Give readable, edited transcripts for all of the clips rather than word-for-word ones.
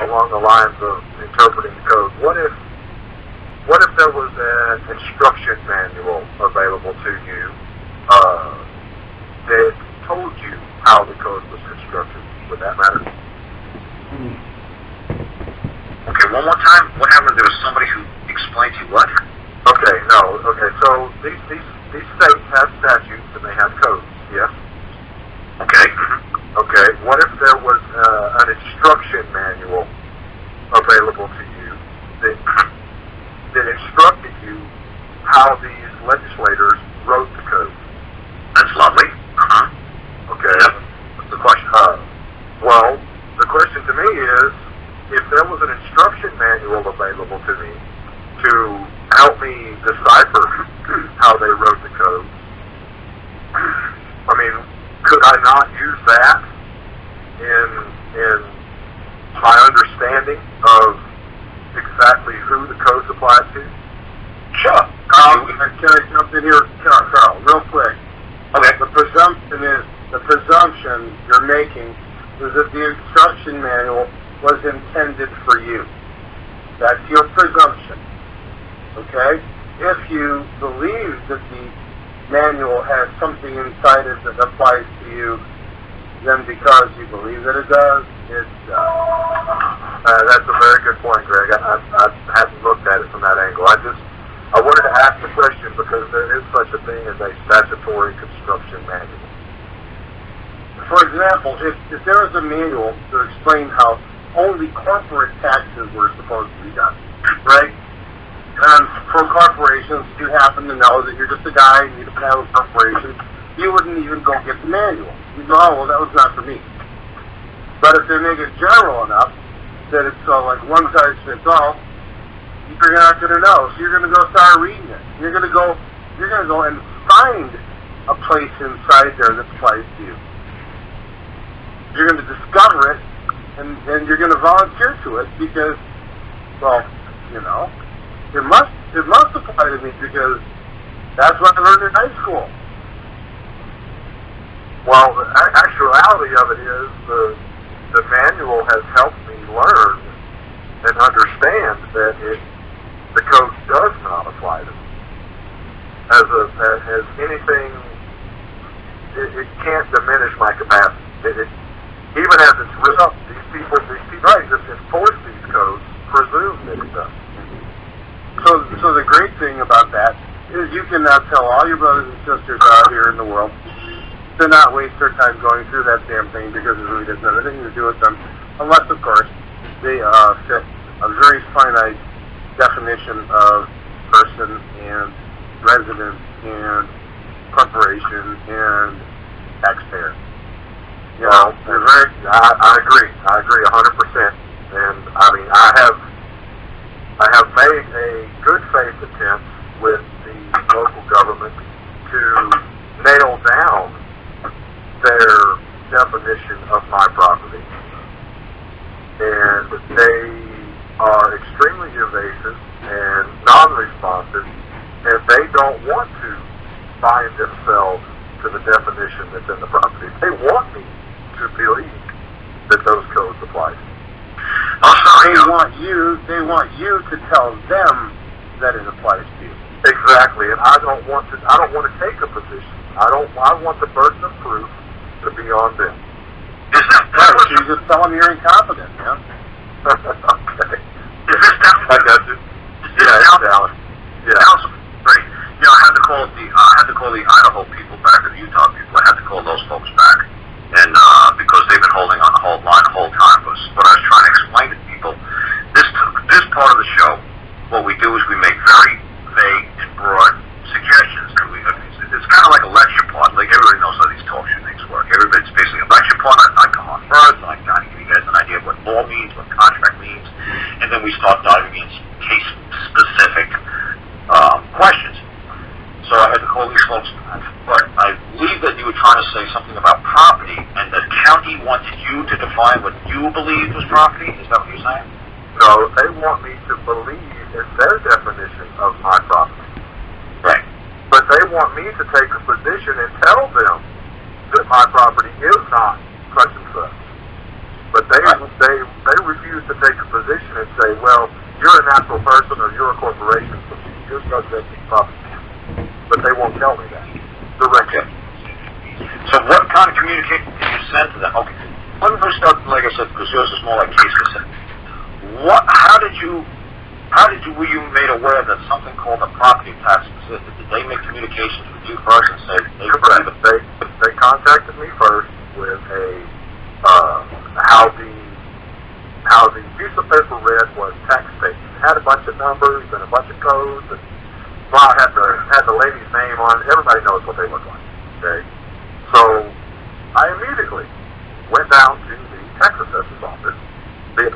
along the lines of interpreting the code. What if there was an instruction manual available to you that told you how the code was constructed? Would that matter? Okay, one more time. What happened? There was somebody who explained to you what? Okay, no. Okay, so these states have statutes and they have codes. Yes. Okay. Okay. What if there was an instruction manual available to you that instructed you how these legislators wrote the code? That's lovely. Okay. Yep. What's the question? Well, the question to me is, if there was an instruction manual available to me to help me decipher how they wrote the code, I mean, could I not use that in my understanding of exactly who the codes apply to? Sure. Can I jump in here, Karl, real quick? Okay. The presumption you're making is that the instruction manual was intended for you. That's your presumption. Okay? If you believe that the manual has something inside it that applies to you, then because you believe that it does, it does. That's a very good point, Greg. I hadn't looked at it from that angle. I wanted to ask the question because there is such a thing as a statutory construction manual. For example, if there was a manual to explain how only corporate taxes were supposed to be done, right? And for corporations, you happen to know that you're just a guy and you don't have a corporation, you wouldn't even go get the manual. You'd go, oh, well, that was not for me. But if they make it general enough that it's like one size fits all, you're not going to know. So you're going to go start reading it. You're going to go and find a place inside there that applies to you. You're going to discover it, and you're going to volunteer to it because, well, you know, it must apply to me because that's what I learned in high school. Well, the actuality of it is the manual has helped me learn and understand that the code does not apply to me as anything. It can't diminish my capacity. Even as it's written, these people that enforce these codes presume that it does. So the great thing about that is you can now tell all your brothers and sisters out here in the world to not waste their time going through that damn thing because it really doesn't have anything to do with them, unless, of course, they fit a very finite definition of person and resident and corporation and taxpayer. You know, I agree. I agree 100%. And I mean, I have made a good faith attempt with the local government to nail down their definition of my property, and they are extremely evasive and non-responsive, and they don't want to bind themselves to the definition that's in the property. They want me to believe that those codes apply. They want you to tell them that it applies to you. Exactly, and I don't want to take a position. I want the burden of proof to be on them. Is that right? So you just tell them you're incompetent, man. Okay. Is this down? I got you. Yeah, Dallas. Yeah. Great. You know, I had to call the Idaho people back and the Utah people. I had to call those folks back, and because they've been holding on the whole line the whole time. But what I was trying to explain to people, this part of the show, what we do is we make very vague and broad suggestions. And it's kind of like a lecture part. Like everybody knows how these talk show things work. Everybody's basically a lecture part. I come on first, and I kind of give you guys an idea of what law means, what contract means, and then we start diving into case-specific questions. So I had to call these folks back. But I believe that you were trying to say something about property, and the county wanted you to define what you believed was property. Is that what you're saying? No, they want me to believe in their definition of my property. Right. But they want me to take a position and tell them that my property is not such and such. But they refuse to take a position and say, well, you're a natural person or you're a corporation, so you're subject to property tax. But they won't tell me that directly. So what kind of communication did you send to them? Okay. Let me first start, like I said, because yours is more like case specific. Were you made aware that something called a property tax existed? Did they make communications with you first and say correct? They contacted me first with how the piece of paper read was tax statement. It had a bunch of numbers and a bunch of codes, and well, I had the lady's name on. Everybody knows what they look like. Okay, so I immediately went down to the tax assessor's office, the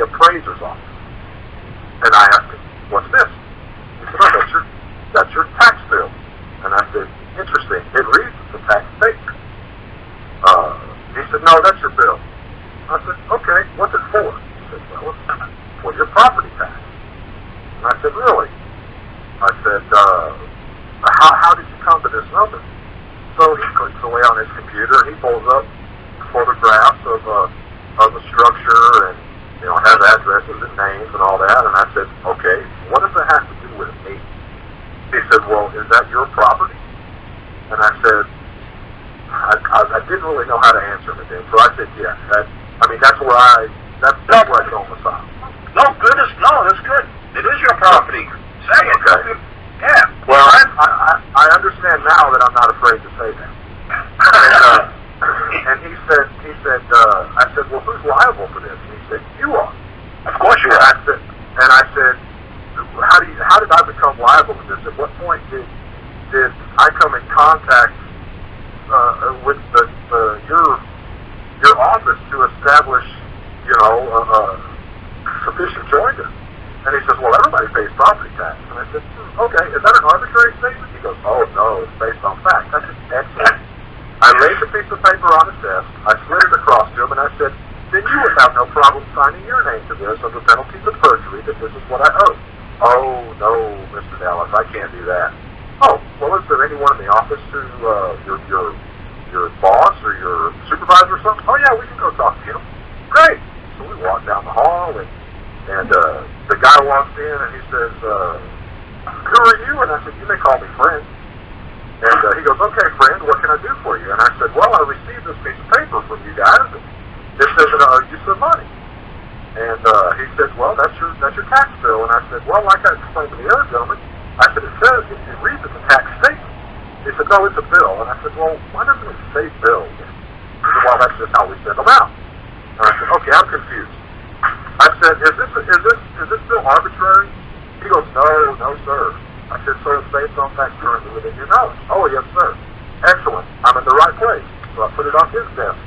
appraiser's office. And I asked him, what's this? He said, oh, that's your tax bill. And I said, interesting. It reads the tax statement. He said, no, that's your bill. I said, okay, what's it for? He said, well, it's for your property tax. And I said, really? I said, how did you come to this number? So he clicks away on his computer and he pulls up photographs of the structure and has addresses and names and all that, and I said, okay, what does that have to do with me? He said, well, is that your property? And I said, I didn't really know how to answer him then, so I said, yes. That's where I domicile. No, that's good. It is your property. Say it. Okay. Yeah. Well, I understand now that I'm not afraid to say that. And he said, I said, well, who's liable for this? And he said, you are. Of course you are. And I said, how did I become liable for this? At what point did I come in contact with your office to establish, sufficient joinder? And he says, well, everybody pays property tax. And I said, okay, is that an arbitrary statement? He goes, oh, no, it's based on fact. I said, excellent. I laid the piece of paper on his desk, I slid it across to him, and I said, then you would have no problem signing your name to this under penalties of perjury that this is what I owe. Oh, no, Mr. Dallas, I can't do that. Oh, well, is there anyone in the office who, your boss or your supervisor or something? Oh, yeah, we can go talk to you. Great. So we walked down the hall, and the guy walks in, and he says, who are you? And I said, you may call me friend. And he goes, okay, friend, what can I do for you? And I said, well, I received this piece of paper from you guys, and it says that I owe you some money. And he said, well, that's your tax bill. And I said, well, like I explained to the other gentleman, I said, it reads as a tax statement. He said, no, it's a bill. And I said, well, why doesn't it say bill? He said, well, that's just how we send them out. And I said, okay, I'm confused. I said, is this bill arbitrary? He goes, no, sir. I said, so it's based on fact currently within your knowledge. Oh, yes, sir. Excellent. I'm in the right place. So I put it on his desk,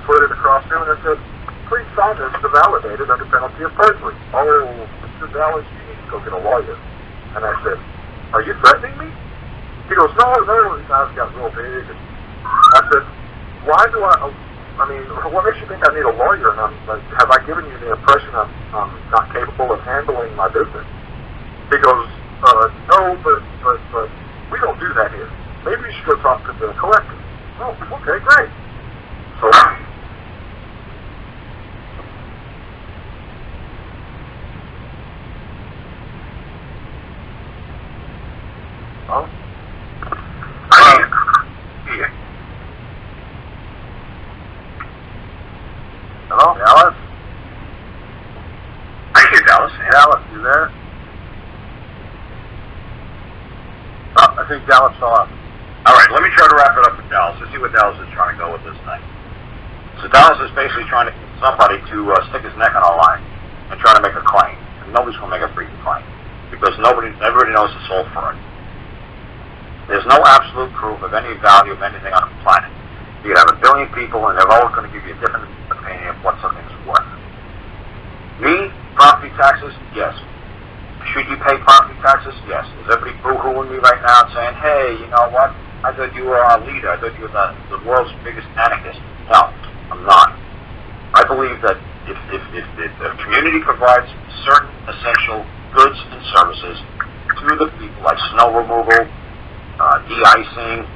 slid it across to him, and I said, please sign this to validate it under penalty of perjury. Oh, Mr. Dallas, you need to go get a lawyer. And I said, are you threatening me? He goes, no, his eyes got real big. And I said, why do what makes you think I need a lawyer? And have I given you the impression I'm not capable of handling my business? He goes, no, but we don't do that here. Maybe you should go talk to the collector. Oh, okay, great. So, hello, Dallas? I hear Dallas. Yeah. Dallas, you there? I think Dallas fell off. All right, let me try to wrap it up with Dallas. Let's see where Dallas is trying to go with this thing. So Dallas is basically trying to get somebody to stick his neck on a line and try to make a claim. And nobody's going to make a freaking claim because everybody knows it's all fraud. There's no absolute proof of any value of anything on the planet. You could have 1 billion people, and they're always going to give you a different opinion of what something's worth. Me, property taxes, yes. Should you pay property taxes? Yes. Is everybody boo-hooing me right now and saying, hey, you know what? I thought you were our leader. I thought you were the world's biggest anarchist. No, I'm not. I believe that if the community provides certain essential goods and services to the people, like snow removal, de-icing,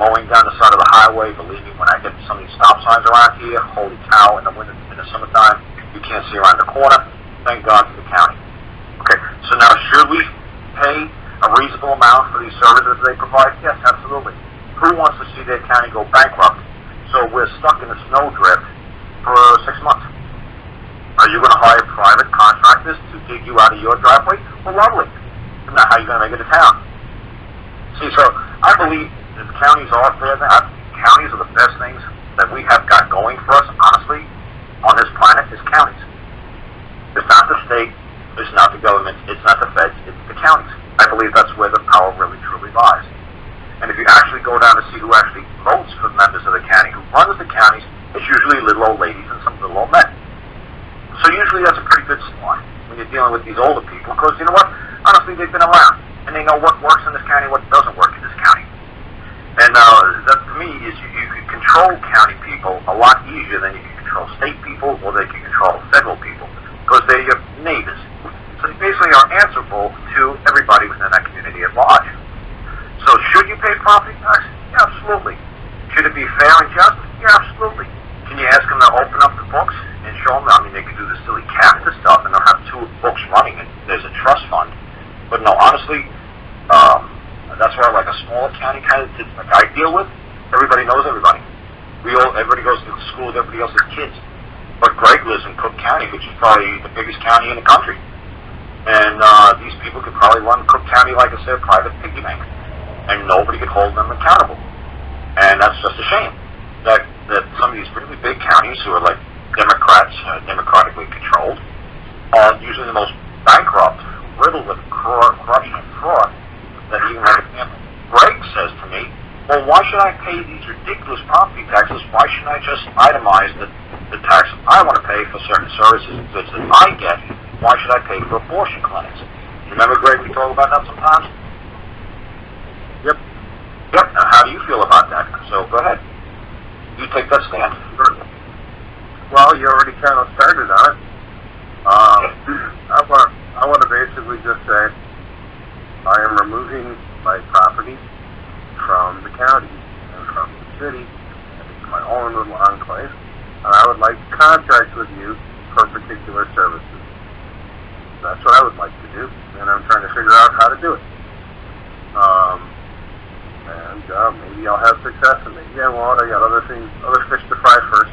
mowing down the side of the highway. Believe me, when I get some of these stop signs around here, holy cow, in the summertime, you can't see around the corner. Thank God for the county. Okay, so now should we pay a reasonable amount for these services they provide? Yes, absolutely. Who wants to see their county go bankrupt? So we're stuck in a snowdrift for 6 months. Are you going to hire private contractors to dig you out of your driveway? Well, lovely. Isn't that how you're going to make it to town? See, so I believe that counties are fair. Counties are the best things that we have got going for us, honestly, on this planet, is counties. It's not the state, it's not the government, it's not the feds, it's the counties. I believe that's where the power really, truly lies. And if you actually go down to see who actually votes for members of the county, who runs the counties, it's usually little old ladies and some little old men. So usually that's a pretty good start when you're dealing with these older people, because you know what? Honestly, they've been around, and they know what works in this county, what doesn't work in this county. And that, to me, is you can control county people a lot easier than you can control state people, or they can control federal people, because they're your neighbors. So they basically are answerable to everybody within that community at large. So should you pay property tax? Yeah, absolutely. Should it be fair and just? Yeah, absolutely. Can you ask them to open up the books and show them? I mean, they can do the silly capita stuff, and they'll have 2 books running, and there's a trust fund. But no, honestly, that's where like a smaller county kind of, like I deal with, everybody knows everybody. Everybody goes to school with everybody else's kids. But Greg lives in Cook County, which is probably the biggest county in the country. And these people could probably run Cook County like I said, private piggy bank. And nobody could hold them accountable. And that's just a shame that some of these really big counties who are like democratically controlled, are usually the most bankrupt, riddled with corruption and fraud. That even like example, Greg says to me, well, why should I pay these ridiculous property taxes? Why shouldn't I just itemize the tax I want to pay for certain services and goods that I get? Why should I pay for abortion clinics? Remember, Greg, we talk about that sometimes? Yep. Now, how do you feel about that? So go ahead. You take that stand. Well, you already kind of started on it. I want to basically just say I am removing my property from the county and from the city and into my own little enclave, and I would like to contract with you for particular services. That's what I would like to do, and I'm trying to figure out how to do it. Maybe I'll have success, and maybe I won't. I got other fish to fry first.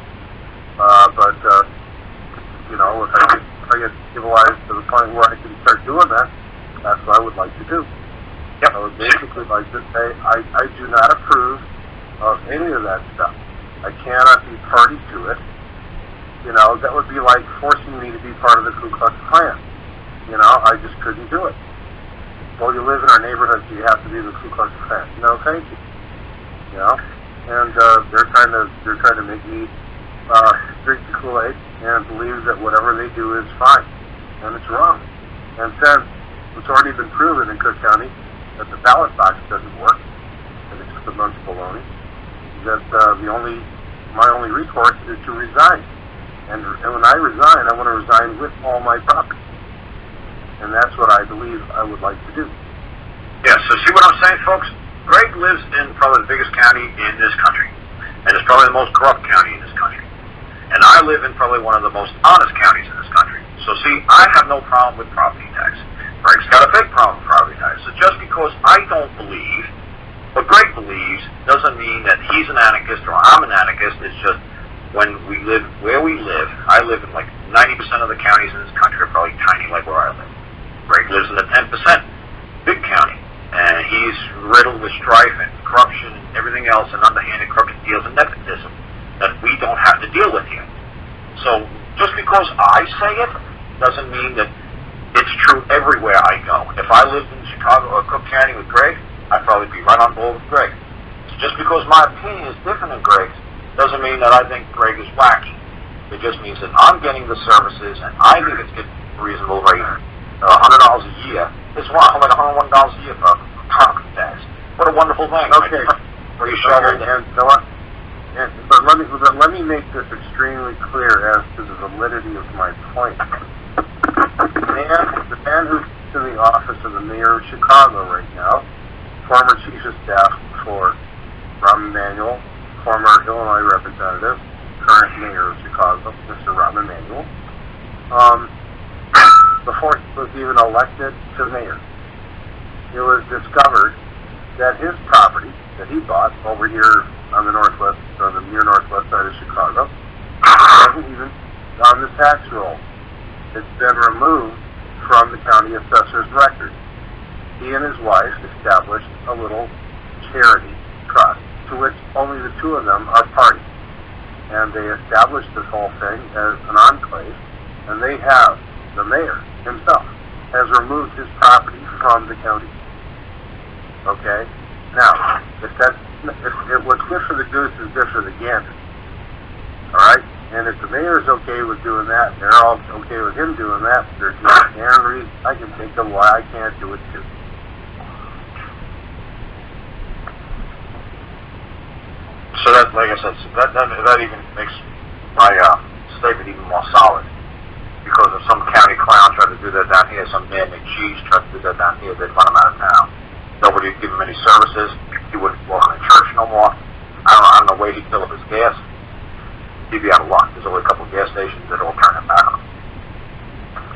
You know, if I get civilized to the point where I can start doing that, that's what I would like to do. Yep. I would basically like to say I do not approve of any of that stuff. I cannot be party to it. You know, that would be like forcing me to be part of the Ku Klux Klan. You know, I just couldn't do it. Well, you live in our neighborhood, so you have to be the Ku Klux Klan. No, thank you. You know, and they're trying to make me drink the Kool-Aid and believe that whatever they do is fine, and it's wrong. And since it's already been proven in Cook County that the ballot box doesn't work, and it's just a bunch of baloney, that my only recourse is to resign. And when I resign, I want to resign with all my property. And that's what I believe I would like to do. Yeah, so see what I'm saying, folks? Greg lives in probably the biggest county in this country. And it's probably the most corrupt county in this country. And I live in probably one of the most honest counties in this country. So see, I have no problem with property tax. Greg's got a big problem with property tax. So just because I don't believe what Greg believes doesn't mean that he's an anarchist or I'm an anarchist. It's just when we live where we live, I live in like 90% of the counties in this country are probably tiny like where I live. Greg lives in the 10% big county. And he's riddled with strife and corruption and everything else and underhanded crooked deals and nepotism that we don't have to deal with here. So just because I say it doesn't mean that it's true everywhere I go. If I lived in Chicago or Cook County with Greg, I'd probably be right on board with Greg. So just because my opinion is different than Greg's doesn't mean that I think Greg is wacky. It just means that I'm getting the services and I think it's a reasonable rate. $100 a year. It's like $101 a year for property tax. What a wonderful thing. Okay. Where you shovel but let me make this extremely clear as to the validity of my point. The man who's in the office of the mayor of Chicago right now, former chief of staff for Rahm Emanuel, former Illinois representative, current mayor of Chicago, Mr. Rahm Emanuel, before he was even elected to mayor. It was discovered that his property that he bought over here on the northwest, on the near northwest side of Chicago, wasn't even on the tax roll. It's been removed from the county assessor's record. He and his wife established a little charity trust to which only the two of them are parties. And they established this whole thing as an enclave, and they have, the mayor himself, has removed his property from the county. Okay? Now, if what's good for the goose is good for the gander. Alright? And if the mayor's okay with doing that, and they're all okay with him doing that, there's no inherent reason I can think of why I can't do it too. So that, like I said, that even makes my statement even more solid. Because if some county clown tried to do that down here, some man named Cheese tried to do that down here, they'd run him out of town. Nobody would give him any services. He wouldn't walk in church no more. I don't know where he'd fill up his gas. He'd be out of luck. There's only a couple of gas stations that all turn him back on.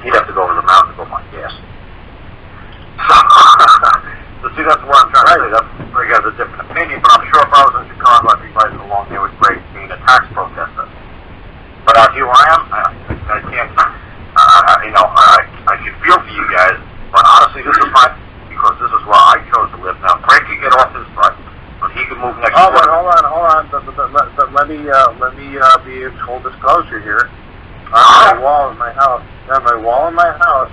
He'd have to go over the mountain to go find gas. So see, that's what I'm trying to say. That's where he has a different opinion, but I'm sure if I was in Chicago, I'd be fighting along there with Greg being a tax protester. But out here where I am, I can't, I can feel for you guys, but honestly, this is my, because this is where I chose to live. Now, Greg can get off his butt, but he can move next door. Hold on, but let me be in full disclosure here. On my wall in my house,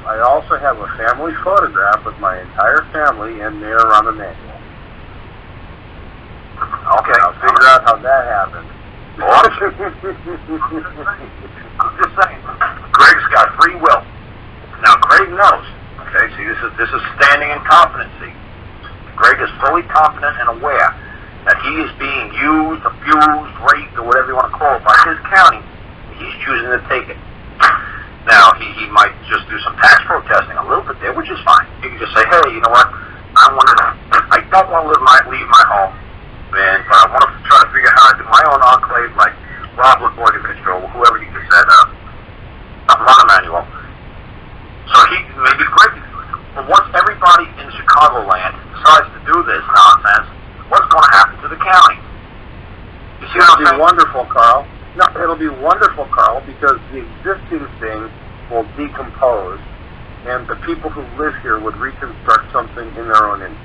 I also have a family photograph of my entire family and Mayor Rahm Emanuel. Okay. I'll figure out how that happened. I'm just saying, Greg's got free will. Now, Greg knows. Okay, see, this is standing in competency. Greg is fully confident and aware that he is being used, abused, raped, or whatever you want to call it, by his county. He's choosing to take it. Now, he might just do some tax protesting a little bit there, which is fine. He can just say, hey, you know what? I don't want to leave my home, man, but I want to try to figure out how to do my own enclave, like Rob Lavoie or whoever you just said, Ron Emanuel. So maybe Greg can do it. But once everybody in Chicagoland decides to do this nonsense, what's going to happen to the county? You see what I'm saying? It'll be wonderful, Karl. No, it'll be wonderful, Karl, because the existing thing will decompose, and the people who live here would reconstruct something in their own image.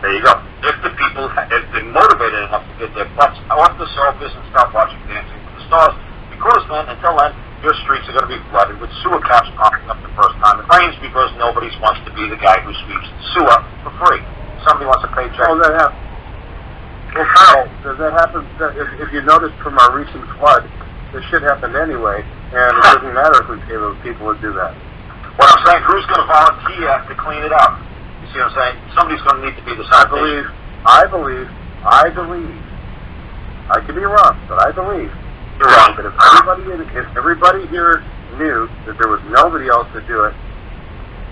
There you go. If they're motivated enough to get their butts off the surface and stop watching Dancing with the Stars, because then, until then, your streets are going to be flooded with sewer caps popping up the first time it rains because nobody wants to be the guy who sweeps the sewer for free. Somebody wants a paycheck. Oh, that happens. Well, Karl, that happens. If you noticed from our recent flood, this shit happened anyway, and it doesn't matter if we pay those people to do that. What I'm saying, who's going to volunteer to clean it up? You see what I'm saying? Somebody's going to need to be the citation. I believe. I could be wrong, but I believe. You're wrong. But if everybody here knew that there was nobody else to do it,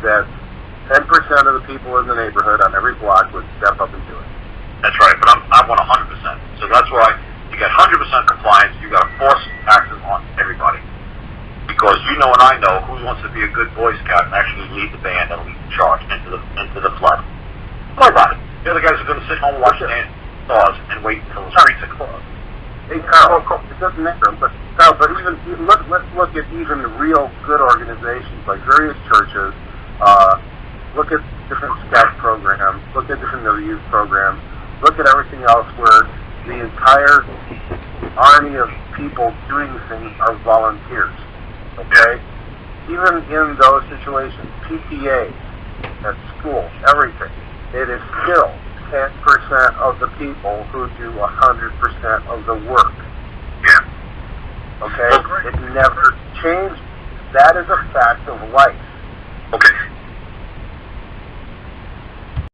that 10% of the people in the neighborhood on every block would step up and do it. That's right, but I want 100%. So that's why you get 100% compliance. You got to force taxes on everybody, because you know and I know who wants to be a good Boy Scout and actually lead the band and lead the charge into the flood. Nobody. The other guys are going to sit home and watch the stars and wait until the streets are closed. Hey, Karl, it doesn't matter, but Karl, let's look at even real good organizations like various churches. Look at different scout programs. Look at different youth programs. Look at everything else where the entire army of people doing things are volunteers. Okay? Even in those situations, PTA, at school, everything, it is still 10% of the people who do 100% of the work. Yeah. Okay? It never changed. That is a fact of life.